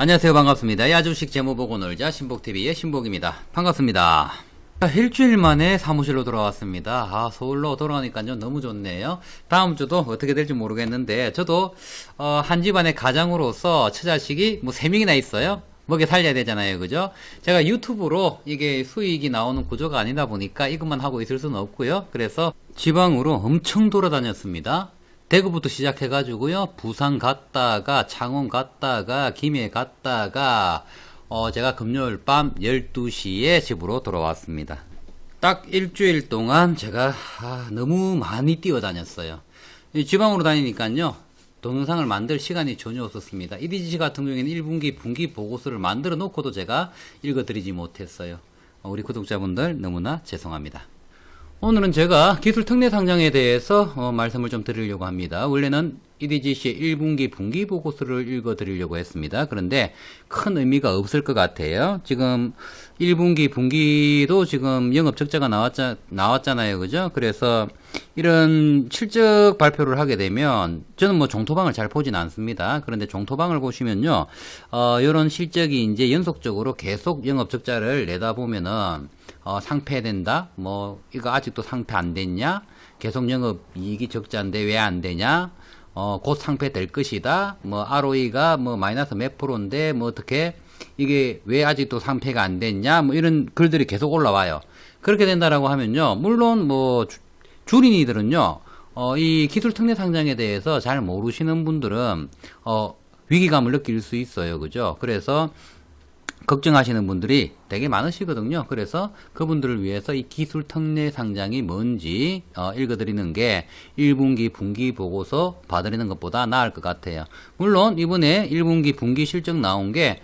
안녕하세요. 반갑습니다. 야주식 재무 보고 놀자 신복TV의 신복입니다. 반갑습니다. 일주일 만에 사무실로 돌아왔습니다. 서울로 돌아오니까요 너무 좋네요. 다음 주도 어떻게 될지 모르겠는데 저도 한 집안의 가장으로서 처자식이 뭐 3명이나 있어요. 먹여 살려야 되잖아요. 그죠? 제가 유튜브로 이게 수익이 나오는 구조가 아니다 보니까 이것만 하고 있을 수는 없고요. 그래서 지방으로 엄청 돌아다녔습니다. 대구부터 시작해가지고요. 부산 갔다가 창원 갔다가 김해 갔다가 제가 금요일 밤 12시에 집으로 돌아왔습니다. 딱 일주일 동안 제가 너무 많이 뛰어다녔어요. 지방으로 다니니까요. 동영상을 만들 시간이 전혀 없었습니다. EDGC 같은 경우에는 1분기 분기 보고서를 만들어 놓고도 제가 읽어드리지 못했어요. 우리 구독자분들 너무나 죄송합니다. 오늘은 제가 기술 특례 상장에 대해서 말씀을 좀 드리려고 합니다. 원래는 EDGC의 1분기 분기 보고서를 읽어 드리려고 했습니다. 그런데 큰 의미가 없을 것 같아요. 지금 1분기 분기도 지금 영업 적자가 나왔잖아요. 그죠? 그래서 이런 실적 발표를 하게 되면 저는 뭐 종토방을 잘 보진 않습니다. 그런데 종토방을 보시면요. 이런 실적이 이제 연속적으로 계속 영업 적자를 내다 보면은 상폐된다? 뭐, 이거 아직도 상폐 안 됐냐? 계속 영업 이익이 적자인데 왜 안 되냐? 곧 상폐될 것이다? 뭐, ROE가 뭐, 마이너스 몇 프로인데, 뭐, 어떻게, 이게 왜 아직도 상폐가 안 됐냐? 뭐, 이런 글들이 계속 올라와요. 그렇게 된다라고 하면요. 물론 뭐, 주린이들은요, 이 기술 특례 상장에 대해서 잘 모르시는 분들은, 위기감을 느낄 수 있어요. 그죠? 그래서, 걱정하시는 분들이 되게 많으시거든요. 그래서 그분들을 위해서 이 기술 특례 상장이 뭔지 읽어드리는 게 1분기 분기 보고서 봐드리는 것보다 나을 것 같아요. 물론 이번에 1분기 분기 실적 나온 게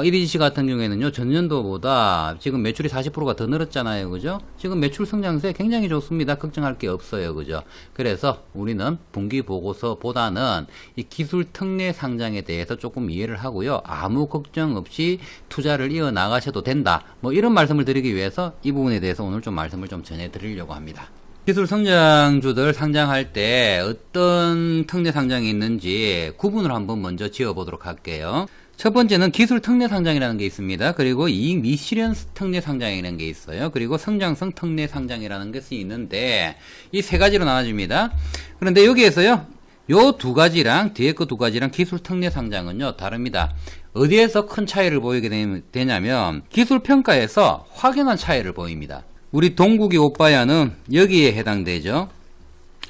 EDGC 같은 경우에는요, 전년도보다 지금 매출이 40%가 더 늘었잖아요. 그죠? 지금 매출 성장세 굉장히 좋습니다. 걱정할 게 없어요. 그죠? 그래서 우리는 분기 보고서보다는 이 기술 특례 상장에 대해서 조금 이해를 하고요. 아무 걱정 없이 투자를 이어나가셔도 된다. 뭐 이런 말씀을 드리기 위해서 이 부분에 대해서 오늘 좀 말씀을 좀 전해드리려고 합니다. 기술 성장주들 상장할 때 어떤 특례 상장이 있는지 구분을 한번 먼저 지어보도록 할게요. 첫 번째는 기술 특례 상장이라는 게 있습니다. 그리고 이익 미실현 특례 상장이라는 게 있어요. 그리고 성장성 특례 상장이라는 것이 있는데 이 세 가지로 나눠집니다. 그런데 여기에서요, 요 두 가지랑 뒤에 거 두 가지랑 기술 특례 상장은요 다릅니다. 어디에서 큰 차이를 보이게 되냐면 기술 평가에서 확연한 차이를 보입니다. 우리 동국이 오빠야는 여기에 해당되죠.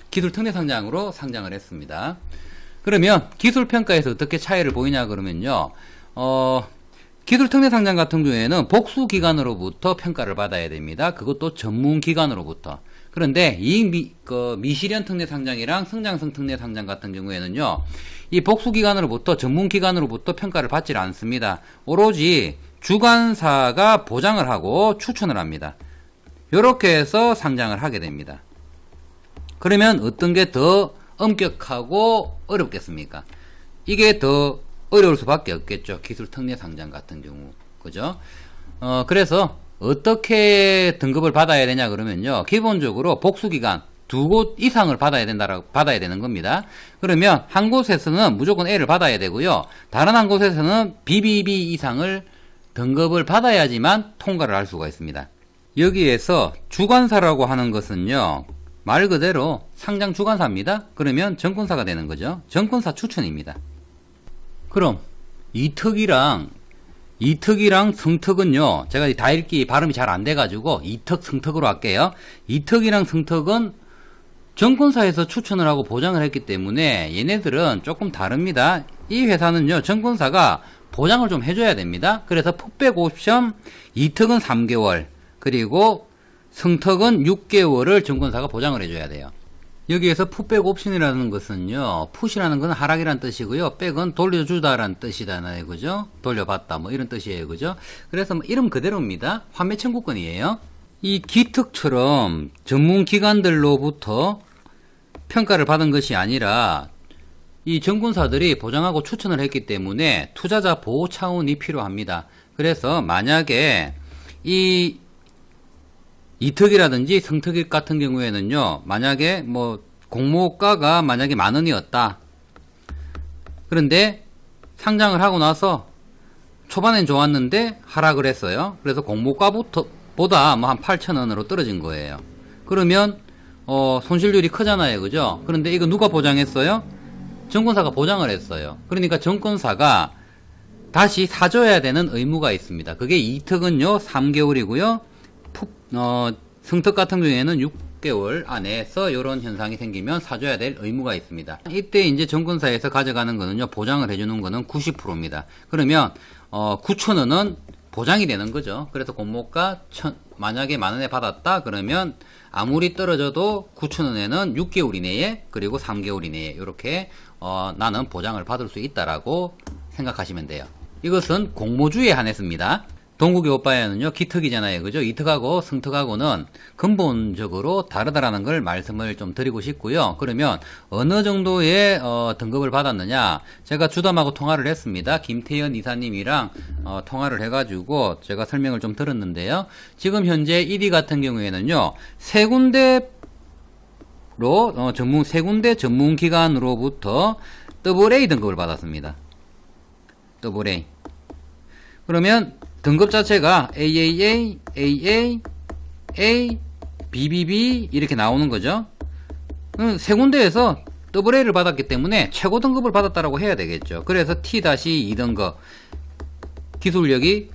기술 특례 상장으로 상장을 했습니다. 그러면 기술평가에서 어떻게 차이를 보이냐 그러면요. 기술 특례 상장 같은 경우에는 복수기관으로부터 평가를 받아야 됩니다. 그것도 전문기관으로부터. 그런데 이익 미실현 특례 상장이랑 성장성 특례 상장 같은 경우에는요. 이 복수기관으로부터 전문기관으로부터 평가를 받지 않습니다. 오로지 주관사가 보장을 하고 추천을 합니다. 이렇게 해서 상장을 하게 됩니다. 그러면 어떤 게 더 엄격하고 어렵겠습니까? 이게 더 어려울 수밖에 없겠죠. 기술 특례 상장 같은 경우. 그죠? 그래서 어떻게 등급을 받아야 되냐 그러면요. 기본적으로 복수기관 2곳 이상을 받아야 되는 겁니다. 그러면 한 곳에서는 무조건 A를 받아야 되고요. 다른 한 곳에서는 BBB 이상을 등급을 받아야지만 통과를 할 수가 있습니다. 여기에서 주관사라고 하는 것은요. 말 그대로 상장 주관사입니다. 그러면 정권사가 되는 거죠. 정권사 추천입니다. 그럼 이특이랑 성특은요. 제가 다 읽기 발음이 잘 안 돼가지고 이특 성특으로 할게요. 이특이랑 성특은 정권사에서 추천을 하고 보장을 했기 때문에 얘네들은 조금 다릅니다. 이 회사는요. 정권사가 보장을 좀 해줘야 됩니다. 그래서 풋백 옵션 이특은 3개월 그리고 성특은 6개월을 정권사가 보장을 해줘야 돼요. 여기에서 풋백 옵션이라는 것은요, 풋이라는 건 하락이라는 뜻이고요, 백은 돌려주다라는 뜻이잖아요. 그죠? 돌려받다, 뭐 이런 뜻이에요. 그죠? 그래서 뭐 이름 그대로입니다. 환매 청구권이에요. 이 기특처럼 전문기관들로부터 평가를 받은 것이 아니라 이 정권사들이 보장하고 추천을 했기 때문에 투자자 보호 차원이 필요합니다. 그래서 만약에 이특이라든지 성특이 같은 경우에는요, 만약에 뭐 공모가가 만약에 10,000원이었다. 그런데 상장을 하고 나서 초반엔 좋았는데 하락을 했어요. 그래서 공모가보다 뭐 한 8,000원으로 떨어진 거예요. 그러면 손실률이 크잖아요. 그죠? 그런데 이거 누가 보장했어요? 증권사가 보장을 했어요. 그러니까 증권사가 다시 사줘야 되는 의무가 있습니다. 그게 이특은요 3개월이고요. 승특 같은 경우에는 6개월 안에서 이런 현상이 생기면 사줘야 될 의무가 있습니다. 이때 이제 증권사에서 가져가는 거는요, 보장을 해주는 거는 90%입니다. 그러면 9,000원은 보장이 되는 거죠. 그래서 공모가 만약에 만원에 받았다 그러면 아무리 떨어져도 9,000원에는 6개월 이내에 그리고 3개월 이내에 이렇게 나는 보장을 받을 수 있다라고 생각하시면 돼요. 이것은 공모주에 한했습니다. 동국이 오빠에는요 기특이잖아요. 그죠? 이특하고 승특하고는 근본적으로 다르다라는 걸 말씀을 좀 드리고 싶고요. 그러면 어느 정도의 등급을 받았느냐, 제가 주담하고 통화를 했습니다. 김태현 이사님이랑 통화를 해가지고 제가 설명을 좀 들었는데요. 지금 현재 1위 같은 경우에는요 세 군데 전문기관으로부터 AA 등급을 받았습니다. AA. 그러면 등급 자체가 AAA, AA, A, BBB 이렇게 나오는 거죠. 세 군데에서 AA를 받았기 때문에 최고 등급을 받았다라고 해야 되겠죠. 그래서 T-2등급 기술력이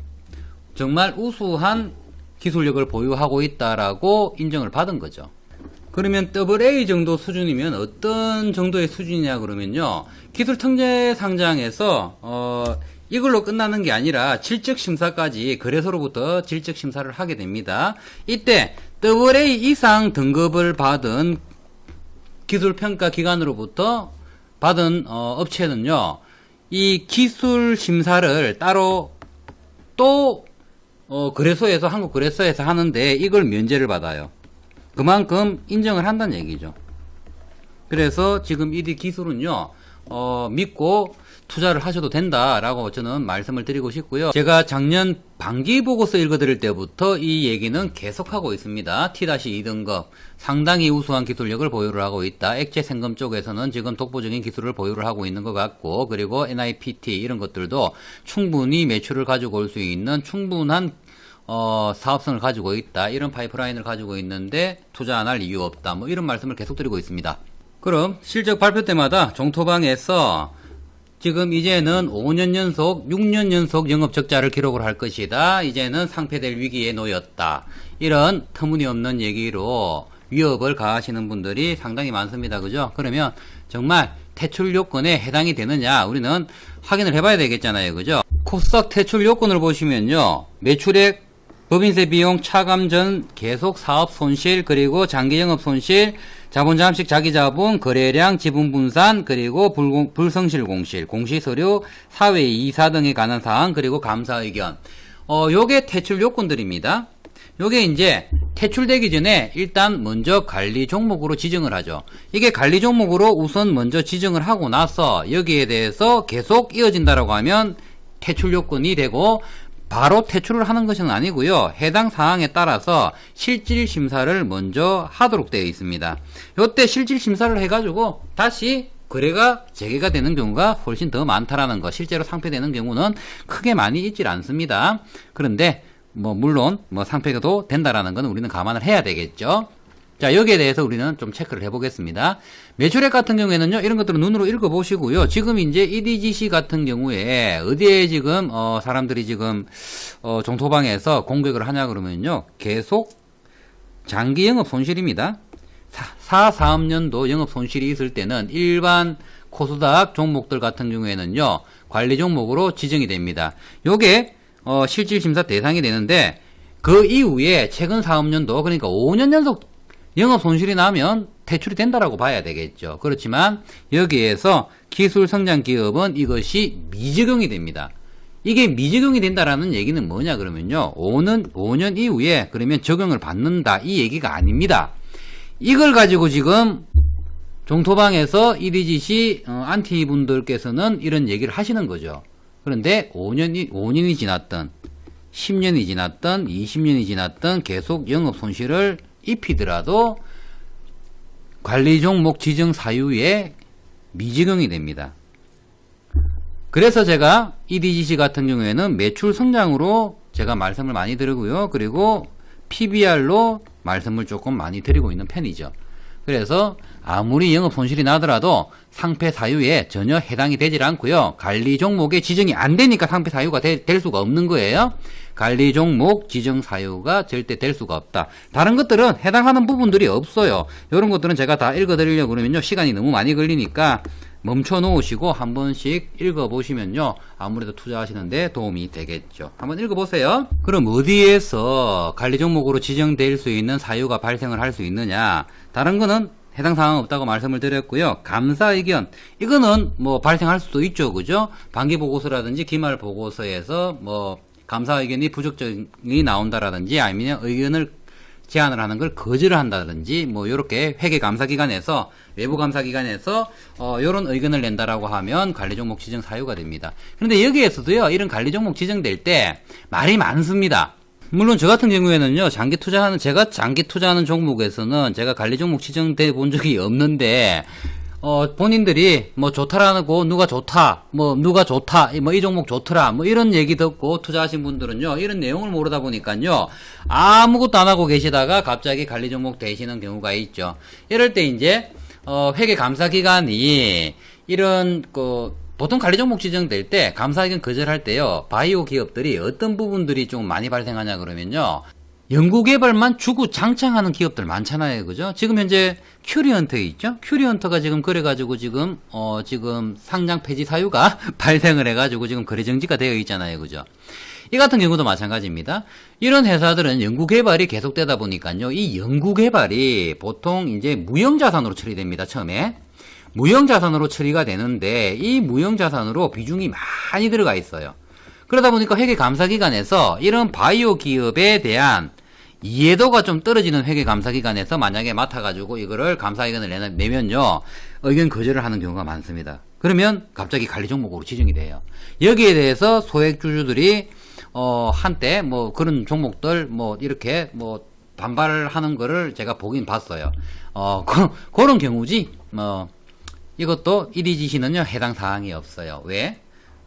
정말 우수한 기술력을 보유하고 있다라고 인정을 받은 거죠. 그러면 AA 정도 수준이면 어떤 정도의 수준이냐 그러면요, 기술특례 상장에서 이걸로 끝나는 게 아니라 질적심사까지 거래소로부터 질적심사를 하게 됩니다. 이때 AA 이상 등급을 받은 기술평가기관으로부터 받은 업체는요, 이 기술심사를 따로 또 거래소에서, 한국거래소에서 하는데 이걸 면제를 받아요. 그만큼 인정을 한다는 얘기죠. 그래서 지금 이 기술은요 믿고 투자를 하셔도 된다라고 저는 말씀을 드리고 싶고요. 제가 작년 반기 보고서 읽어드릴 때부터 이 얘기는 계속하고 있습니다. T-2등급 상당히 우수한 기술력을 보유를 하고 있다. 액체 생금 쪽에서는 지금 독보적인 기술을 보유를 하고 있는 것 같고, 그리고 NIPT 이런 것들도 충분히 매출을 가지고 올 수 있는 충분한 사업성을 가지고 있다. 이런 파이프라인을 가지고 있는데 투자 안 할 이유 없다. 뭐 이런 말씀을 계속 드리고 있습니다. 그럼 실적 발표 때마다 종토방에서 지금 이제는 5년 연속, 6년 연속 영업 적자를 기록을 할 것이다. 이제는 상폐될 위기에 놓였다. 이런 터무니없는 얘기로 위협을 가하시는 분들이 상당히 많습니다. 그죠? 그러면 정말 퇴출 요건에 해당이 되느냐 우리는 확인을 해봐야 되겠잖아요. 그죠? 코스닥 퇴출 요건을 보시면요, 매출액, 법인세 비용, 차감 전 계속 사업 손실, 그리고 장기 영업 손실, 자본 잠식 자기자본, 거래량, 지분 분산, 그리고 불성실 공실, 공시서류, 사회 이사 등에 관한 사항, 그리고 감사 의견. 요게 퇴출 요건들입니다. 요게 이제 퇴출되기 전에 일단 먼저 관리 종목으로 지정을 하죠. 이게 관리 종목으로 우선 먼저 지정을 하고 나서 여기에 대해서 계속 이어진다라고 하면 퇴출 요건이 되고, 바로 퇴출을 하는 것은 아니고요. 해당 사항에 따라서 실질 심사를 먼저 하도록 되어 있습니다. 이때 실질 심사를 해가지고 다시 거래가 재개가 되는 경우가 훨씬 더 많다라는 거, 실제로 상폐되는 경우는 크게 많이 있질 않습니다. 그런데 물론 상폐도 된다라는 건 우리는 감안을 해야 되겠죠. 자, 여기에 대해서 우리는 좀 체크를 해보겠습니다. 매출액 같은 경우에는요, 이런 것들은 눈으로 읽어보시고요. 지금 이제 EDGC 같은 경우에 어디에 지금 사람들이 지금 종토방에서 공격을 하냐 그러면요, 계속 장기 영업 손실입니다. 4사업년도 영업 손실이 있을 때는 일반 코스닥 종목들 같은 경우에는요, 관리 종목으로 지정이 됩니다. 요게 실질 심사 대상이 되는데, 그 이후에 최근 사업년도, 그러니까 5년 연속 영업 손실이 나면 퇴출이 된다라고 봐야 되겠죠. 그렇지만 여기에서 기술 성장 기업은 이것이 미적용이 됩니다. 이게 미적용이 된다라는 얘기는 뭐냐 그러면요, 5년 이후에 그러면 적용을 받는다, 이 얘기가 아닙니다. 이걸 가지고 지금 종토방에서 EDGC 안티 분들께서는 이런 얘기를 하시는 거죠. 그런데 5년이 지났던 10년이 지났던 20년이 지났던 계속 영업 손실을 입히더라도 관리 종목 지정 사유에 미적용이 됩니다. 그래서 제가 EDGC 같은 경우에는 매출 성장으로 제가 말씀을 많이 드리고요. 그리고 PBR로 말씀을 조금 많이 드리고 있는 편이죠. 그래서 아무리 영업 손실이 나더라도 상패 사유에 전혀 해당이 되질 않고요. 관리 종목에 지정이 안 되니까 상패 사유가 될 수가 없는 거예요. 관리 종목 지정 사유가 절대 될 수가 없다. 다른 것들은 해당하는 부분들이 없어요. 이런 것들은 제가 다 읽어드리려고 그러면요. 시간이 너무 많이 걸리니까 멈춰 놓으시고 한 번씩 읽어보시면요. 아무래도 투자하시는데 도움이 되겠죠. 한번 읽어보세요. 그럼 어디에서 관리 종목으로 지정될 수 있는 사유가 발생을 할 수 있느냐? 다른 거는 해당 사항 없다고 말씀을 드렸고요. 감사 의견. 이거는 뭐 발생할 수도 있죠. 그죠? 반기 보고서라든지 기말 보고서에서 뭐 감사 의견이 부적절히 나온다라든지 아니면 의견을 제안을 하는 걸 거절을 한다든지 뭐 요렇게 회계 감사 기관에서 외부 감사 기관에서 요런 의견을 낸다라고 하면 관리 종목 지정 사유가 됩니다. 그런데 여기에서도요. 이런 관리 종목 지정될 때 말이 많습니다. 물론 저 같은 경우에는요. 제가 장기 투자하는 종목에서는 제가 관리 종목 지정돼 본 적이 없는데 본인들이 뭐 좋다라고 누가 좋다 뭐 이 종목 좋더라 뭐 이런 얘기 듣고 투자하신 분들은요 이런 내용을 모르다 보니까요 아무것도 안 하고 계시다가 갑자기 관리 종목 되시는 경우가 있죠. 이럴 때 이제 회계 감사 기관이 이런 보통 관리 종목 지정될 때 감사 의견 거절할 때요 바이오 기업들이 어떤 부분들이 좀 많이 발생하냐 그러면요. 연구개발만 주구장창하는 기업들 많잖아요. 그죠? 지금 현재 큐리언터 있죠? 큐리언터가 지금 그래가지고 지금 상장 폐지 사유가 발생을 해가지고 지금 거래 정지가 되어 있잖아요. 그죠? 이 같은 경우도 마찬가지입니다. 이런 회사들은 연구개발이 계속되다 보니까요. 이 연구개발이 보통 이제 무형자산으로 처리됩니다. 처음에. 무형자산으로 처리가 되는데 이 무형자산으로 비중이 많이 들어가 있어요. 그러다 보니까 회계감사기관에서 이런 바이오 기업에 대한 이해도가 좀 떨어지는 회계감사기관에서 만약에 맡아가지고 이거를 감사 의견을 내면요. 의견 거절을 하는 경우가 많습니다. 그러면 갑자기 관리 종목으로 지정이 돼요. 여기에 대해서 소액주주들이 한때 뭐 그런 종목들 뭐 이렇게 뭐 반발하는 거를 제가 보긴 봤어요. 그런 경우지 이것도 EDGC는요 해당 사항이 없어요. 왜?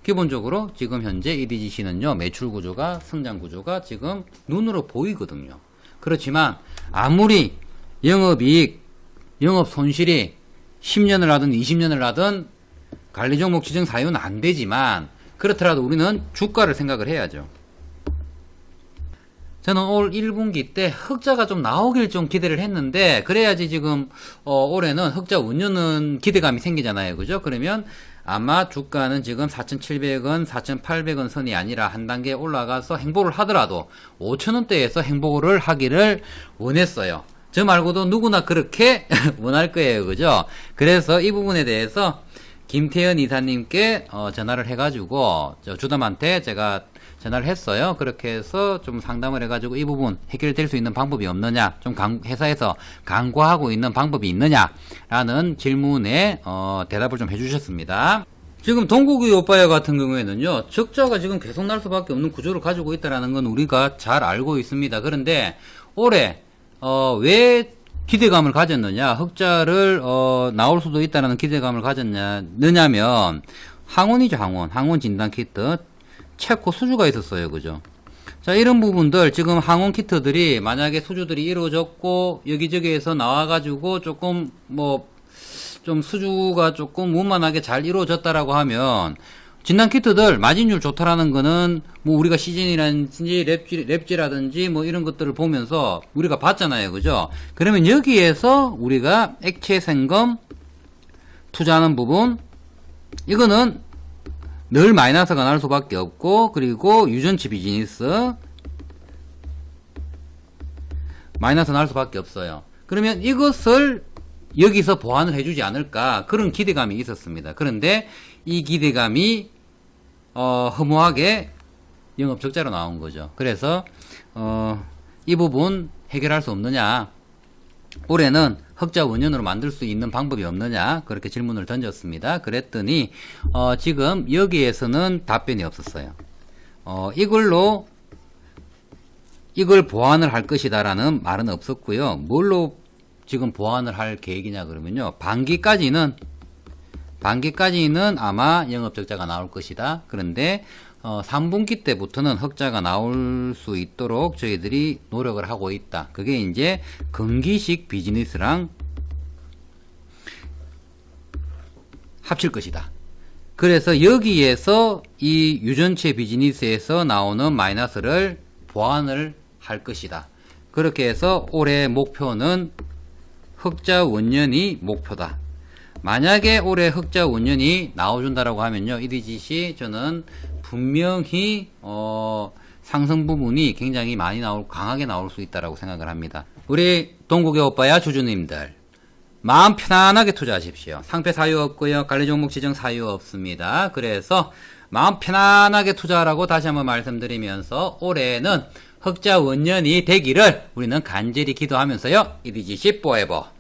기본적으로 지금 현재 EDGC는요 매출 구조가 성장 구조가 지금 눈으로 보이거든요. 그렇지만 아무리 영업이익, 영업 손실이 10년을 하든 20년을 하든 관리 종목 지정 사유는 안 되지만 그렇더라도 우리는 주가를 생각을 해야죠. 저는 올 1분기 때 흑자가 좀 나오길 좀 기대를 했는데 그래야지 지금 올해는 흑자 운연은 기대감이 생기잖아요. 그죠? 그러면 아마 주가는 지금 4,700원, 4,800원 선이 아니라 한 단계 올라가서 행보를 하더라도 5,000원대에서 행보를 하기를 원했어요. 저 말고도 누구나 그렇게 원할 거예요. 그죠? 그래서 이 부분에 대해서 김태현 이사님께 전화를 해가지고 주담한테 제가 전화를 했어요. 그렇게 해서 좀 상담을 해가지고 이 부분 해결될 수 있는 방법이 없느냐, 좀 회사에서 강구하고 있는 방법이 있느냐라는 질문에 대답을 좀 해주셨습니다. 지금 동국이 오빠야 같은 경우에는요, 적자가 지금 계속 날 수밖에 없는 구조를 가지고 있다는 건 우리가 잘 알고 있습니다. 그런데 올해 왜 기대감을 가졌느냐, 흑자를 나올 수도 있다는 기대감을 가졌느냐면 항원이죠. 항원 진단키트 체코 수주가 있었어요. 그죠? 자, 이런 부분들 지금 항원 키트들이 만약에 수주들이 이루어졌고 여기저기에서 나와가지고 조금 좀 수주가 조금 원만하게 잘 이루어졌다라고 하면 진단 키트들 마진율 좋다라는 거는 뭐 우리가 시즌이라든지 랩지라든지 뭐 이런 것들을 보면서 우리가 봤잖아요. 그죠? 그러면 여기에서 우리가 액체 생검 투자하는 부분 이거는 늘 마이너스가 날 수밖에 없고, 그리고 유전치 비즈니스 마이너스 날 수밖에 없어요. 그러면 이것을 여기서 보완을 해주지 않을까 그런 기대감이 있었습니다. 그런데 이 기대감이 허무하게 영업 적자로 나온 거죠. 그래서 이 부분 해결할 수 없느냐, 올해는 흑자 원년으로 만들 수 있는 방법이 없느냐, 그렇게 질문을 던졌습니다. 그랬더니 지금 여기에서는 답변이 없었어요. 이걸 보완을 할 것이다 라는 말은 없었고요. 뭘로 지금 보완을 할 계획이냐 그러면요, 반기까지는 반기까지는 아마 영업적자가 나올 것이다. 그런데 3분기 때부터는 흑자가 나올 수 있도록 저희들이 노력을 하고 있다. 그게 이제 건기식 비즈니스랑 합칠 것이다. 그래서 여기에서 이 유전체 비즈니스에서 나오는 마이너스를 보완을 할 것이다. 그렇게 해서 올해 목표는 흑자 원년이 목표다. 만약에 올해 흑자 원년이 나와준다라고 하면요, EDGC 저는 분명히 상승 부분이 굉장히 많이 강하게 나올 수 있다라고 생각을 합니다. 우리 동국의 오빠야 주주님들, 마음 편안하게 투자하십시오. 상패 사유 없고요, 관리 종목 지정 사유 없습니다. 그래서 마음 편안하게 투자하라고 다시 한번 말씀드리면서 올해는 흑자 원년이 되기를 우리는 간절히 기도하면서요, EDGC 포에버